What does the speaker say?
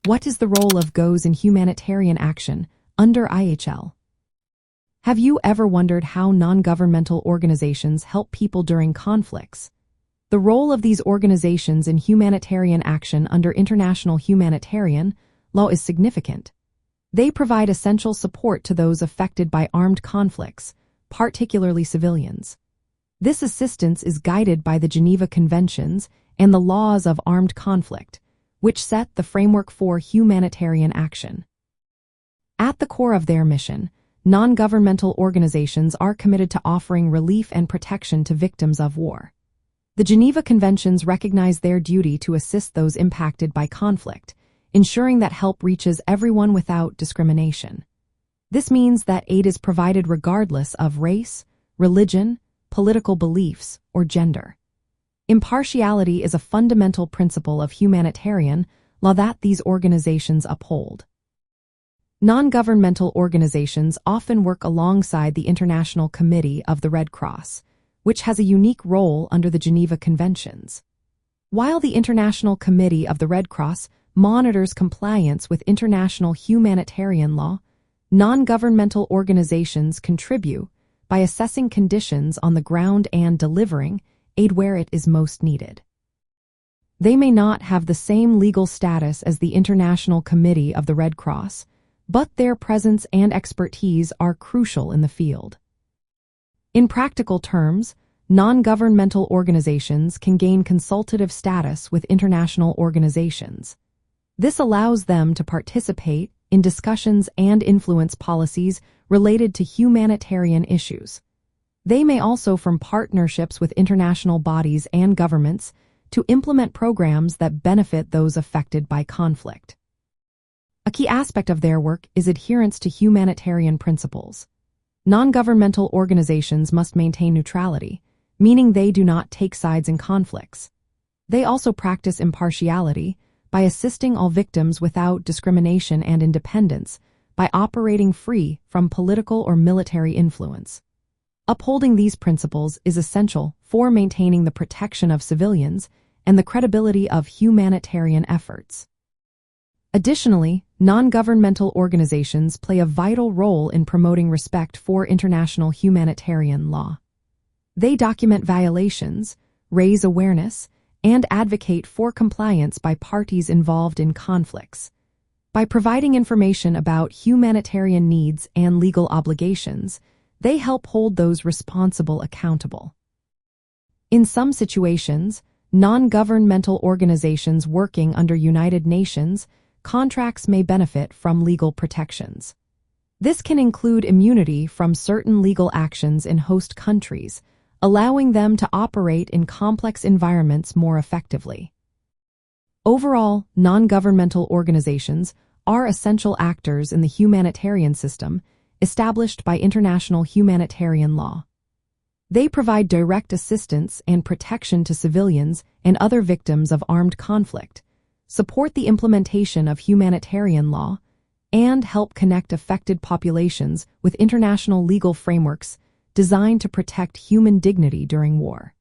What is the role of NGOs in humanitarian action under IHL? Have you ever wondered how non-governmental organizations help people during conflicts? The role of these organizations in humanitarian action under international humanitarian law is significant. They provide essential support to those affected by armed conflicts, particularly civilians. This assistance is guided by the Geneva Conventions and the laws of armed conflict, which set the framework for humanitarian action. At the core of their mission, non-governmental organizations are committed to offering relief and protection to victims of war. The Geneva Conventions recognize their duty to assist those impacted by conflict, ensuring that help reaches everyone without discrimination. This means that aid is provided regardless of race, religion, political beliefs, or gender. Impartiality is a fundamental principle of humanitarian law that these organizations uphold. Non-governmental organizations often work alongside the International Committee of the Red Cross, which has a unique role under the Geneva Conventions. While the International Committee of the Red Cross monitors compliance with international humanitarian law, non-governmental organizations contribute by assessing conditions on the ground and delivering aid where it is most needed. They may not have the same legal status as the International Committee of the Red Cross, but their presence and expertise are crucial in the field. In practical terms, non-governmental organizations can gain consultative status with international organizations. This allows them to participate in discussions and influence policies related to humanitarian issues. They may also form partnerships with international bodies and governments to implement programs that benefit those affected by conflict. A key aspect of their work is adherence to humanitarian principles. Non-governmental organizations must maintain neutrality, meaning they do not take sides in conflicts. They also practice impartiality by assisting all victims without discrimination and independence, by operating free from political or military influence. Upholding these principles is essential for maintaining the protection of civilians and the credibility of humanitarian efforts. Additionally, non-governmental organizations play a vital role in promoting respect for international humanitarian law. They document violations, raise awareness, and advocate for compliance by parties involved in conflicts. By providing information about humanitarian needs and legal obligations, they help hold those responsible accountable. In some situations, non-governmental organizations working under United Nations contracts may benefit from legal protections. This can include immunity from certain legal actions in host countries, allowing them to operate in complex environments more effectively. Overall, non-governmental organizations are essential actors in the humanitarian system established by international humanitarian law. They provide direct assistance and protection to civilians and other victims of armed conflict, support the implementation of humanitarian law, and help connect affected populations with international legal frameworks designed to protect human dignity during war.